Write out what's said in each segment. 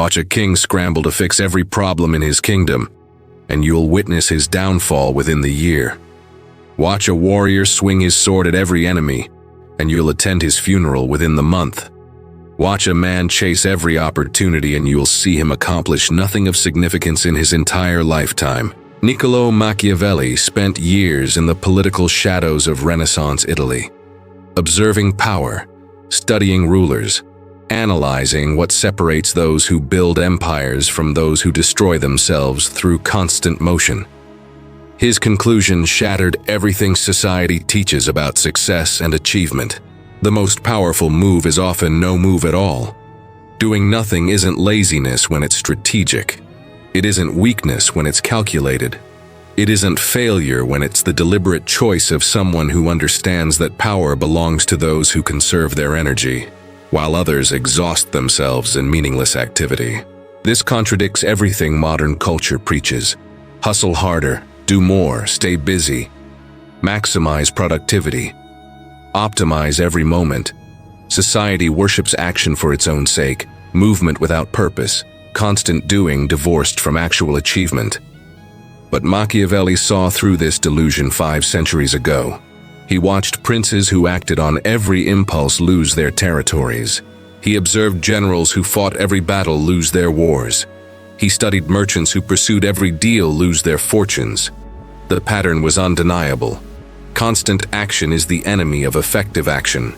Watch a king scramble to fix every problem in his kingdom, and you'll witness his downfall within the year. Watch a warrior swing his sword at every enemy, and you'll attend his funeral within the month. Watch a man chase every opportunity, and you'll see him accomplish nothing of significance in his entire lifetime. Niccolò Machiavelli spent years in the political shadows of Renaissance Italy, observing power, studying rulers, analyzing what separates those who build empires from those who destroy themselves through constant motion. His conclusion shattered everything society teaches about success and achievement. The most powerful move is often no move at all. Doing nothing isn't laziness when it's strategic. It isn't weakness when it's calculated. It isn't failure when it's the deliberate choice of someone who understands that power belongs to those who conserve their energy, while others exhaust themselves in meaningless activity. This contradicts everything modern culture preaches. Hustle harder, do more, stay busy, maximize productivity, optimize every moment. Society worships action for its own sake, movement without purpose, constant doing divorced from actual achievement. But Machiavelli saw through this delusion 5 centuries ago. He watched princes who acted on every impulse lose their territories. He observed generals who fought every battle lose their wars. He studied merchants who pursued every deal lose their fortunes. The pattern was undeniable. Constant action is the enemy of effective action.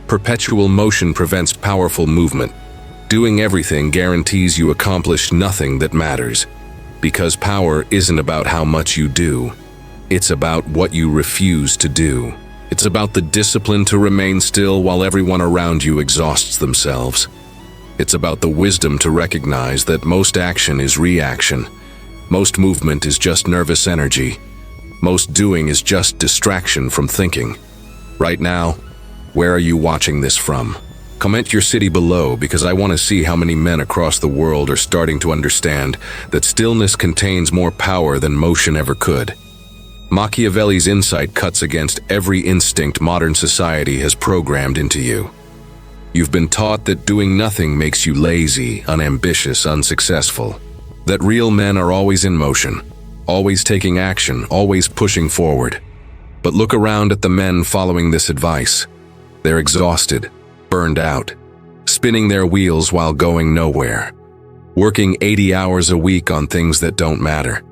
Perpetual motion prevents powerful movement. Doing everything guarantees you accomplish nothing that matters, because power isn't about how much you do. It's about what you refuse to do. It's about the discipline to remain still while everyone around you exhausts themselves. It's about the wisdom to recognize that most action is reaction. Most movement is just nervous energy. Most doing is just distraction from thinking. Right now, where are you watching this from? Comment your city below, because I want to see how many men across the world are starting to understand that stillness contains more power than motion ever could. Machiavelli's insight cuts against every instinct modern society has programmed into you. You've been taught that doing nothing makes you lazy, unambitious, unsuccessful. That real men are always in motion, always taking action, always pushing forward. But look around at the men following this advice. They're exhausted, burned out, spinning their wheels while going nowhere, working 80 hours a week on things that don't matter,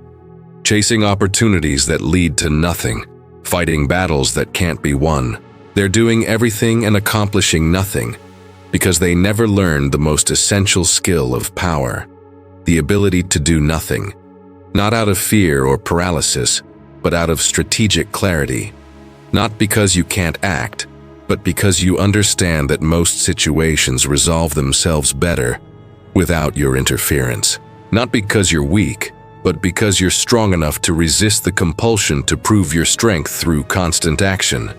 chasing opportunities that lead to nothing, fighting battles that can't be won. They're doing everything and accomplishing nothing because they never learned the most essential skill of power, the ability to do nothing, not out of fear or paralysis, but out of strategic clarity. Not because you can't act, but because you understand that most situations resolve themselves better without your interference. Not because you're weak, but because you're strong enough to resist the compulsion to prove your strength through constant action.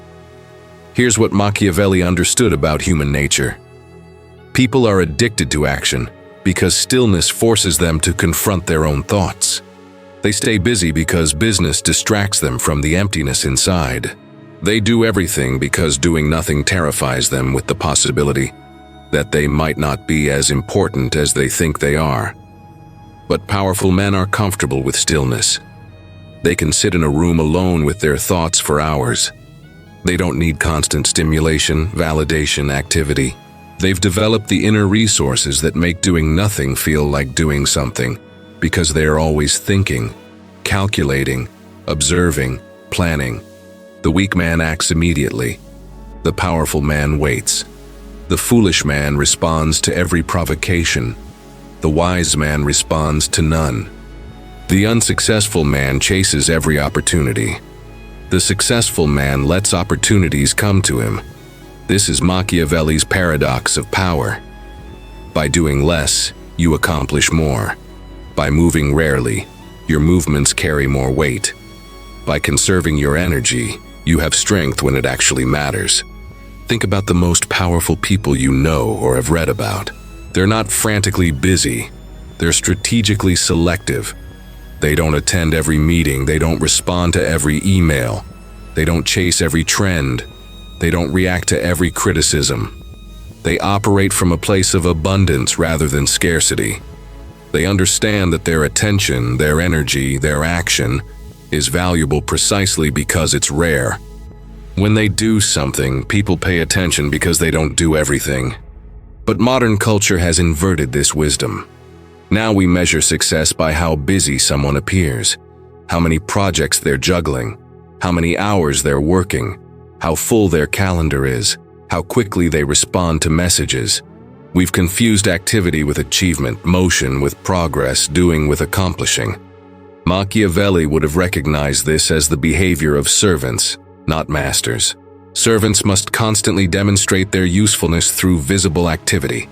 Here's what Machiavelli understood about human nature. People are addicted to action because stillness forces them to confront their own thoughts. They stay busy because business distracts them from the emptiness inside. They do everything because doing nothing terrifies them with the possibility that they might not be as important as they think they are. But powerful men are comfortable with stillness. They can sit in a room alone with their thoughts for hours. They don't need constant stimulation, validation, activity. They've developed the inner resources that make doing nothing feel like doing something, because they are always thinking, calculating, observing, planning. The weak man acts immediately. The powerful man waits. The foolish man responds to every provocation. The wise man responds to none. The unsuccessful man chases every opportunity. The successful man lets opportunities come to him. This is Machiavelli's paradox of power. By doing less, you accomplish more. By moving rarely, your movements carry more weight. By conserving your energy, you have strength when it actually matters. Think about the most powerful people you know or have read about. They're not frantically busy. They're strategically selective. They don't attend every meeting. They don't respond to every email. They don't chase every trend. They don't react to every criticism. They operate from a place of abundance rather than scarcity. They understand that their attention, their energy, their action is valuable precisely because it's rare. When they do something, people pay attention because they don't do everything. But modern culture has inverted this wisdom. Now we measure success by how busy someone appears, how many projects they're juggling, how many hours they're working, how full their calendar is, how quickly they respond to messages. We've confused activity with achievement, motion with progress, doing with accomplishing. Machiavelli would have recognized this as the behavior of servants, not masters. Servants must constantly demonstrate their usefulness through visible activity.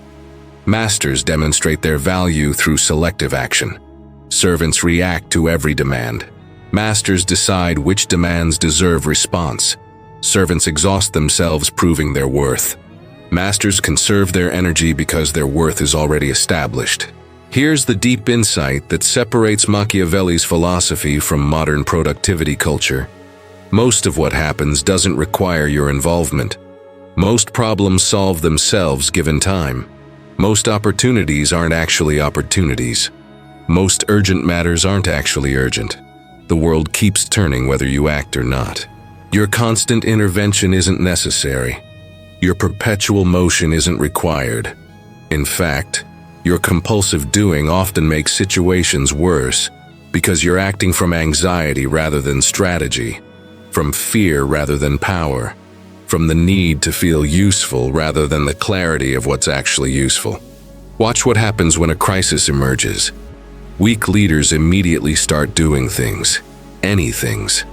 Masters demonstrate their value through selective action. Servants react to every demand. Masters decide which demands deserve response. Servants exhaust themselves proving their worth. Masters conserve their energy because their worth is already established. Here's the deep insight that separates Machiavelli's philosophy from modern productivity culture. Most of what happens doesn't require your involvement. Most problems solve themselves given time. Most opportunities aren't actually opportunities. Most urgent matters aren't actually urgent. The world keeps turning whether you act or not. Your constant intervention isn't necessary. Your perpetual motion isn't required. In fact, your compulsive doing often makes situations worse because you're acting from anxiety rather than strategy, from fear rather than power, from the need to feel useful rather than the clarity of what's actually useful. Watch what happens when a crisis emerges. Weak leaders immediately start doing things, any things.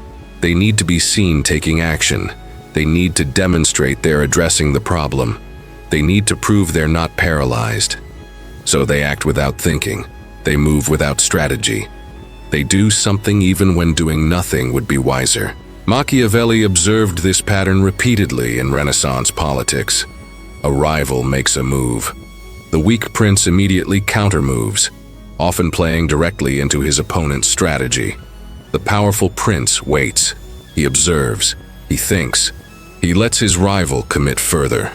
They need to be seen taking action. They need to demonstrate they're addressing the problem. They need to prove they're not paralyzed. So they act without thinking. They move without strategy. They do something even when doing nothing would be wiser. Machiavelli observed this pattern repeatedly in Renaissance politics. A rival makes a move. The weak prince immediately countermoves, often playing directly into his opponent's strategy. The powerful prince waits. He observes. He thinks. He lets his rival commit further.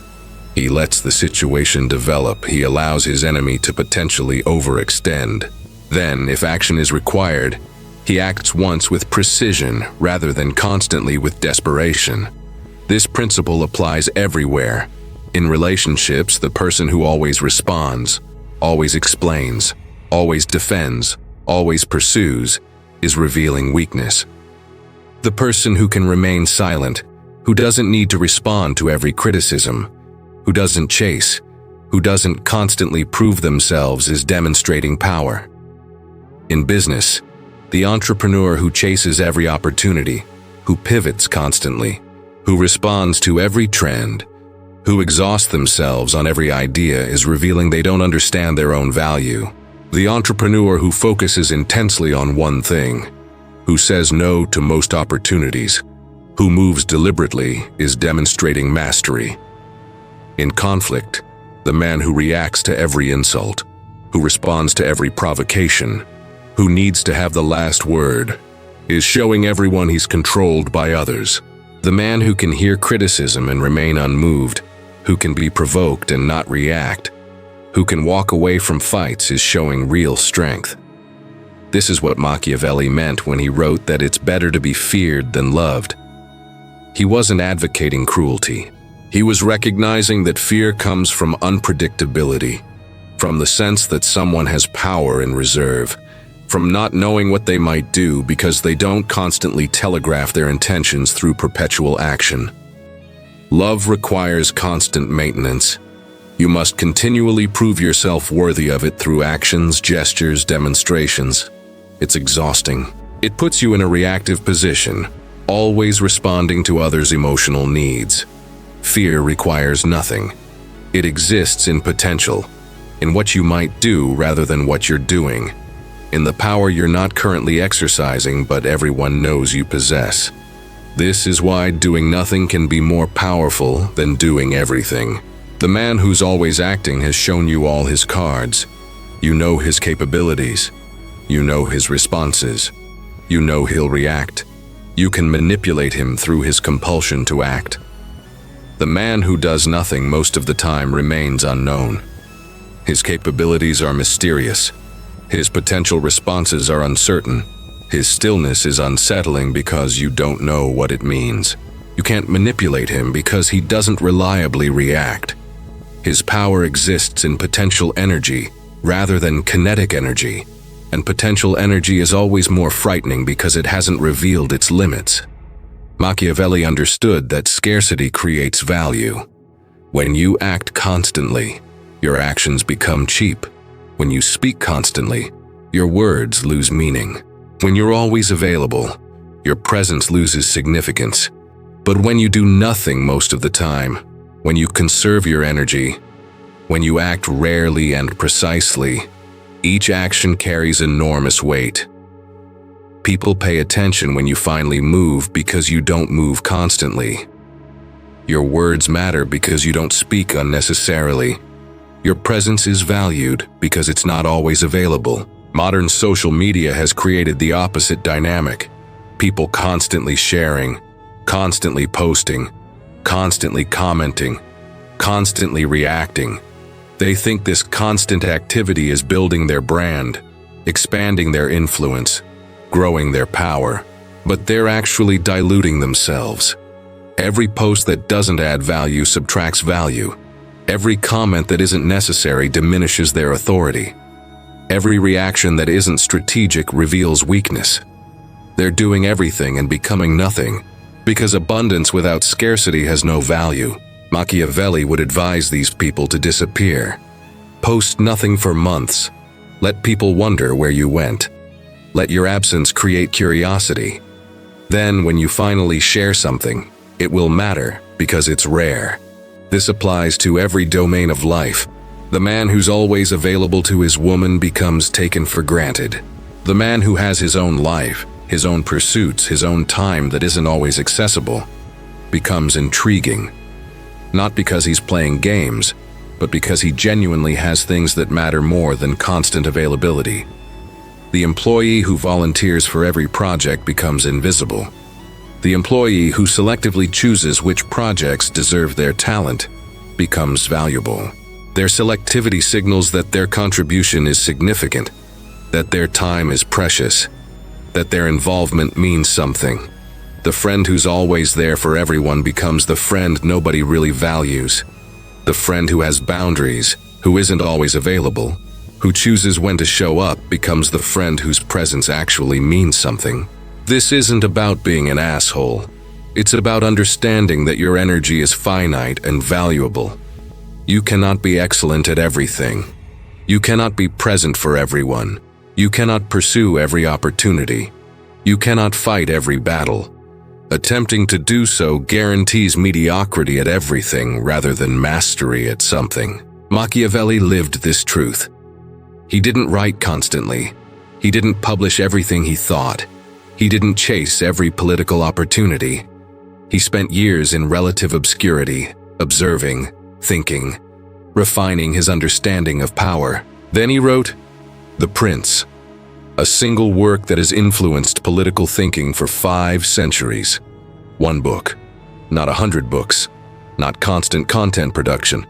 He lets the situation develop. He allows his enemy to potentially overextend. Then, if action is required, he acts once with precision rather than constantly with desperation. This principle applies everywhere. In relationships, the person who always responds, always explains, always defends, always pursues, is revealing weakness. The person who can remain silent, who doesn't need to respond to every criticism, who doesn't chase, who doesn't constantly prove themselves, is demonstrating power. In business, the entrepreneur who chases every opportunity, who pivots constantly, who responds to every trend, who exhaust themselves on every idea, is revealing they don't understand their own value. The entrepreneur who focuses intensely on one thing, who says no to most opportunities, who moves deliberately, is demonstrating mastery. In conflict, the man who reacts to every insult, who responds to every provocation, who needs to have the last word, is showing everyone he's controlled by others. The man who can hear criticism and remain unmoved, who can be provoked and not react, who can walk away from fights, is showing real strength. This is what Machiavelli meant when he wrote that it's better to be feared than loved. He wasn't advocating cruelty. He was recognizing that fear comes from unpredictability, from the sense that someone has power in reserve, from not knowing what they might do because they don't constantly telegraph their intentions through perpetual action. Love requires constant maintenance. You must continually prove yourself worthy of it through actions, gestures, demonstrations. It's exhausting. It puts you in a reactive position, always responding to others' emotional needs. Fear requires nothing. It exists in potential, in what you might do rather than what you're doing, in the power you're not currently exercising but everyone knows you possess. This is why doing nothing can be more powerful than doing everything. The man who's always acting has shown you all his cards. You know his capabilities. You know his responses. You know he'll react. You can manipulate him through his compulsion to act. The man who does nothing most of the time remains unknown. His capabilities are mysterious. His potential responses are uncertain. His stillness is unsettling because you don't know what it means. You can't manipulate him because he doesn't reliably react. His power exists in potential energy rather than kinetic energy, and potential energy is always more frightening because it hasn't revealed its limits. Machiavelli understood that scarcity creates value. When you act constantly, your actions become cheap. When you speak constantly, your words lose meaning. When you're always available, your presence loses significance. But when you do nothing most of the time, when you conserve your energy, when you act rarely and precisely, each action carries enormous weight. People pay attention when you finally move because you don't move constantly. Your words matter because you don't speak unnecessarily. Your presence is valued because it's not always available. Modern social media has created the opposite dynamic. People constantly sharing, constantly posting, constantly commenting, constantly reacting. They think this constant activity is building their brand, expanding their influence, growing their power, but they're actually diluting themselves. Every post that doesn't add value subtracts value. Every comment that isn't necessary diminishes their authority. Every reaction that isn't strategic reveals weakness. They're doing everything and becoming nothing, because abundance without scarcity has no value. Machiavelli would advise these people to disappear. Post nothing for months. Let people wonder where you went. Let your absence create curiosity. Then, when you finally share something, it will matter because it's rare. This applies to every domain of life. The man who's always available to his woman becomes taken for granted. The man who has his own life, his own pursuits, his own time that isn't always accessible, becomes intriguing. Not because he's playing games, but because he genuinely has things that matter more than constant availability. The employee who volunteers for every project becomes invisible. The employee who selectively chooses which projects deserve their talent becomes valuable. Their selectivity signals that their contribution is significant, that their time is precious, that their involvement means something. The friend who's always there for everyone becomes the friend nobody really values. The friend who has boundaries, who isn't always available, who chooses when to show up becomes the friend whose presence actually means something. This isn't about being an asshole. It's about understanding that your energy is finite and valuable. You cannot be excellent at everything. You cannot be present for everyone. You cannot pursue every opportunity. You cannot fight every battle. Attempting to do so guarantees mediocrity at everything rather than mastery at something. Machiavelli lived this truth. He didn't write constantly. He didn't publish everything he thought. He didn't chase every political opportunity. He spent years in relative obscurity, observing, thinking, refining his understanding of power. Then he wrote The Prince, a single work that has influenced political thinking for 5 centuries. One book, not 100 books, not constant content production.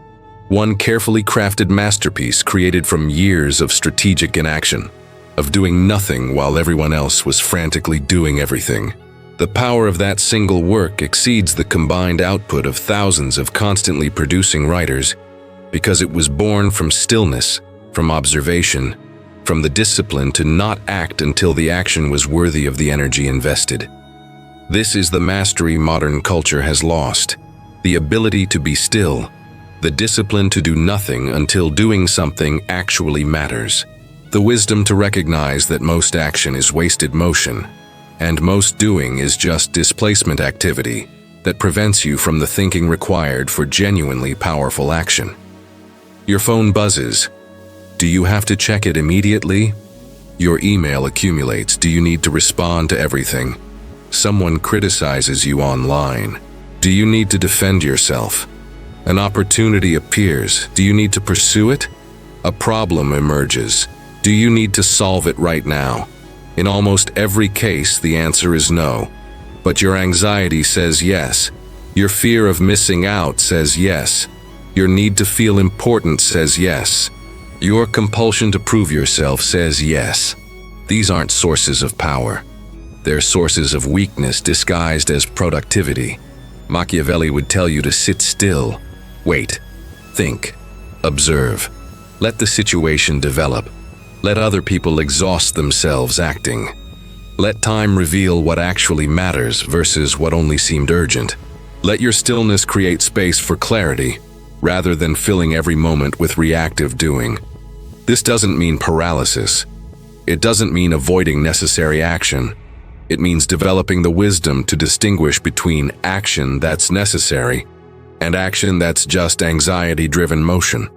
One carefully crafted masterpiece created from years of strategic inaction, of doing nothing while everyone else was frantically doing everything. The power of that single work exceeds the combined output of thousands of constantly producing writers because it was born from stillness, from observation, from the discipline to not act until the action was worthy of the energy invested. This is the mastery modern culture has lost, the ability to be still, the discipline to do nothing until doing something actually matters, the wisdom to recognize that most action is wasted motion, and most doing is just displacement activity that prevents you from the thinking required for genuinely powerful action. Your phone buzzes. Do you have to check it immediately? Your email accumulates. Do you need to respond to everything? Someone criticizes you online. Do you need to defend yourself? An opportunity appears. Do you need to pursue it? A problem emerges. Do you need to solve it right now? In almost every case, the answer is no. But your anxiety says yes, Your fear of missing out says yes. Your need to feel important says yes. Your compulsion to prove yourself says yes. These aren't sources of power. They're sources of weakness disguised as productivity. Machiavelli would tell you to sit still, wait, think, observe. Let the situation develop. Let other people exhaust themselves acting. Let time reveal what actually matters versus what only seemed urgent. Let your stillness create space for clarity, rather than filling every moment with reactive doing. This doesn't mean paralysis. It doesn't mean avoiding necessary action. It means developing the wisdom to distinguish between action that's necessary and action that's just anxiety-driven motion.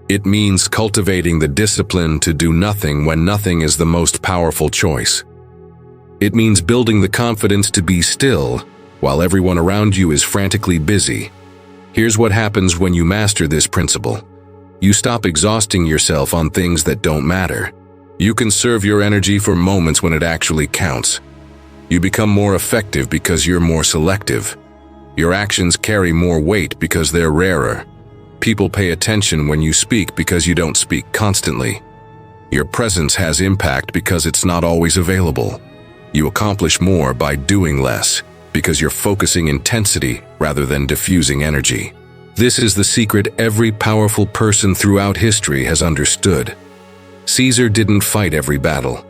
It means cultivating the discipline to do nothing when nothing is the most powerful choice. It means building the confidence to be still while everyone around you is frantically busy. Here's what happens when you master this principle. You stop exhausting yourself on things that don't matter. You conserve your energy for moments when it actually counts. You become more effective because you're more selective. Your actions carry more weight because they're rarer. People pay attention when you speak because you don't speak constantly. Your presence has impact because it's not always available. You accomplish more by doing less because you're focusing intensity rather than diffusing energy. This is the secret every powerful person throughout history has understood. Caesar didn't fight every battle.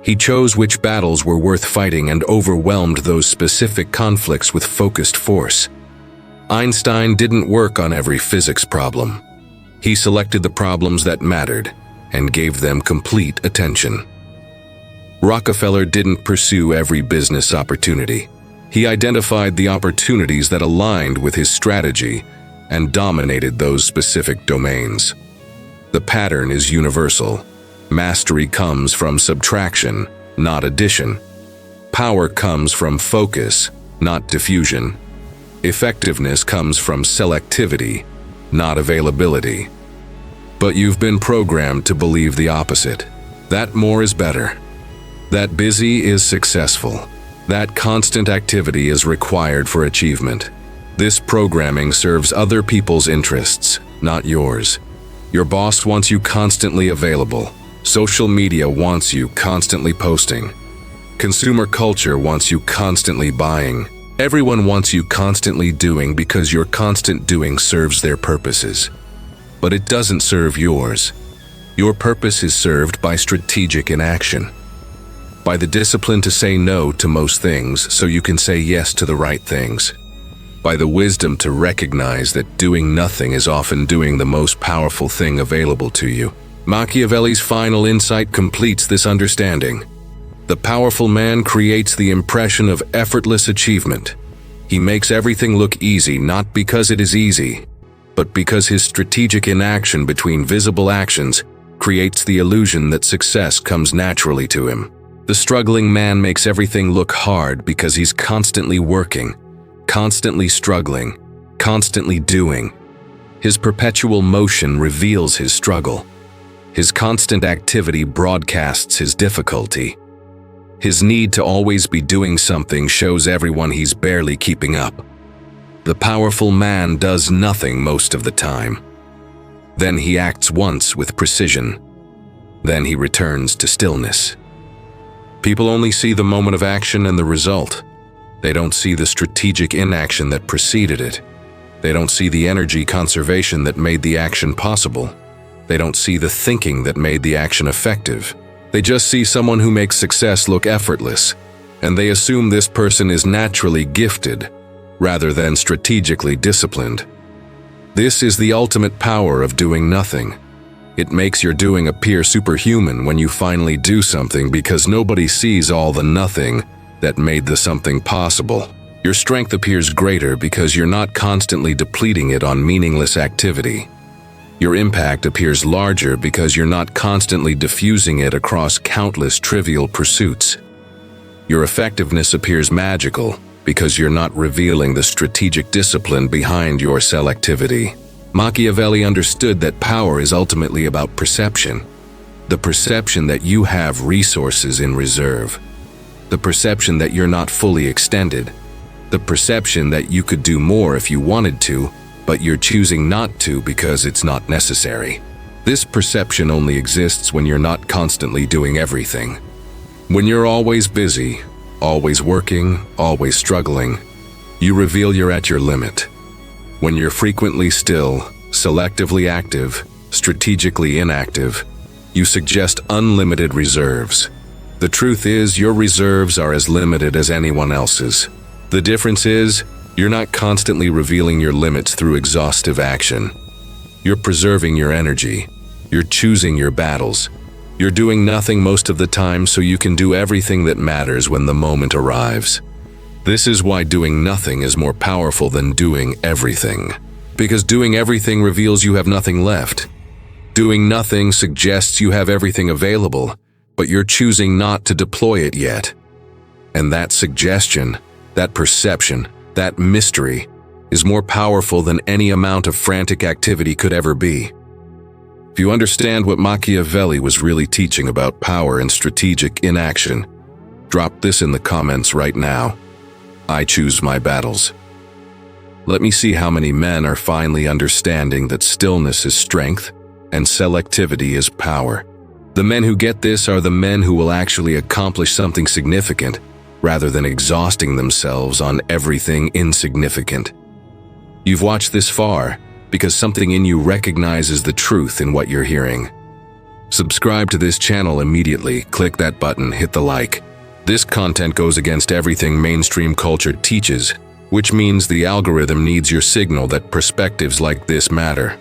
He chose which battles were worth fighting and overwhelmed those specific conflicts with focused force. Einstein didn't work on every physics problem. He selected the problems that mattered and gave them complete attention. Rockefeller didn't pursue every business opportunity. He identified the opportunities that aligned with his strategy and dominated those specific domains. The pattern is universal. Mastery comes from subtraction, not addition. Power comes from focus, not diffusion. Effectiveness comes from selectivity, not availability. But you've been programmed to believe the opposite. That more is better. That busy is successful. That constant activity is required for achievement. This programming serves other people's interests, not yours. Your boss wants you constantly available. Social media wants you constantly posting. Consumer culture wants you constantly buying. Everyone wants you constantly doing because your constant doing serves their purposes. But it doesn't serve yours. Your purpose is served by strategic inaction. By the discipline to say no to most things so you can say yes to the right things. By the wisdom to recognize that doing nothing is often doing the most powerful thing available to you. Machiavelli's final insight completes this understanding. The powerful man creates the impression of effortless achievement. He makes everything look easy not because it is easy, but because his strategic inaction between visible actions creates the illusion that success comes naturally to him. The struggling man makes everything look hard because he's constantly working, constantly struggling, constantly doing. His perpetual motion reveals his struggle. His constant activity broadcasts his difficulty. His need to always be doing something shows everyone he's barely keeping up. The powerful man does nothing most of the time. Then he acts once with precision. Then he returns to stillness. People only see the moment of action and the result. They don't see the strategic inaction that preceded it. They don't see the energy conservation that made the action possible. They don't see the thinking that made the action effective. They just see someone who makes success look effortless, and they assume this person is naturally gifted, rather than strategically disciplined. This is the ultimate power of doing nothing. It makes your doing appear superhuman when you finally do something because nobody sees all the nothing that made the something possible. Your strength appears greater because you're not constantly depleting it on meaningless activity. Your impact appears larger because you're not constantly diffusing it across countless trivial pursuits. Your effectiveness appears magical because you're not revealing the strategic discipline behind your selectivity. Machiavelli understood that power is ultimately about perception. The perception that you have resources in reserve. The perception that you're not fully extended. The perception that you could do more if you wanted to, but you're choosing not to because it's not necessary. This perception only exists when you're not constantly doing everything. When you're always busy, always working, always struggling, you reveal you're at your limit. When you're frequently still, selectively active, strategically inactive, you suggest unlimited reserves. The truth is, your reserves are as limited as anyone else's. The difference is, you're not constantly revealing your limits through exhaustive action. You're preserving your energy. You're choosing your battles. You're doing nothing most of the time so you can do everything that matters when the moment arrives. This is why doing nothing is more powerful than doing everything. Because doing everything reveals you have nothing left. Doing nothing suggests you have everything available, but you're choosing not to deploy it yet. And that suggestion, that perception, that mystery, is more powerful than any amount of frantic activity could ever be. If you understand what Machiavelli was really teaching about power and strategic inaction, drop this in the comments right now. I choose my battles. Let me see how many men are finally understanding that stillness is strength and selectivity is power. The men who get this are the men who will actually accomplish something significant rather than exhausting themselves on everything insignificant. You've watched this far because something in you recognizes the truth in what you're hearing. Subscribe to this channel immediately, click that button, hit the like. This content goes against everything mainstream culture teaches, which means the algorithm needs your signal that perspectives like this matter.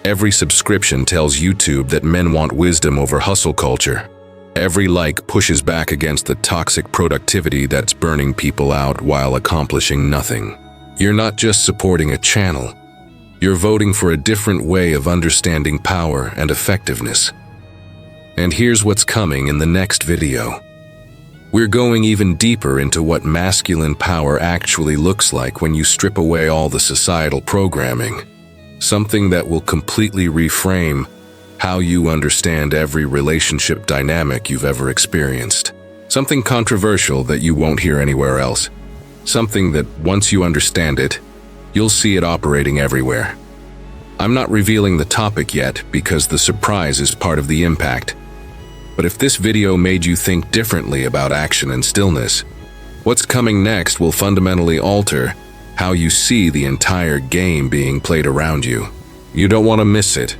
Every subscription tells YouTube that men want wisdom over hustle culture. Every like pushes back against the toxic productivity that's burning people out while accomplishing nothing. You're not just supporting a channel. You're voting for a different way of understanding power and effectiveness. And here's what's coming in the next video. We're going even deeper into what masculine power actually looks like when you strip away all the societal programming. Something that will completely reframe how you understand every relationship dynamic you've ever experienced. Something controversial that you won't hear anywhere else. Something that, once you understand it, you'll see it operating everywhere. I'm not revealing the topic yet because the surprise is part of the impact. But if this video made you think differently about action and stillness, what's coming next will fundamentally alter how you see the entire game being played around you. You don't want to miss it.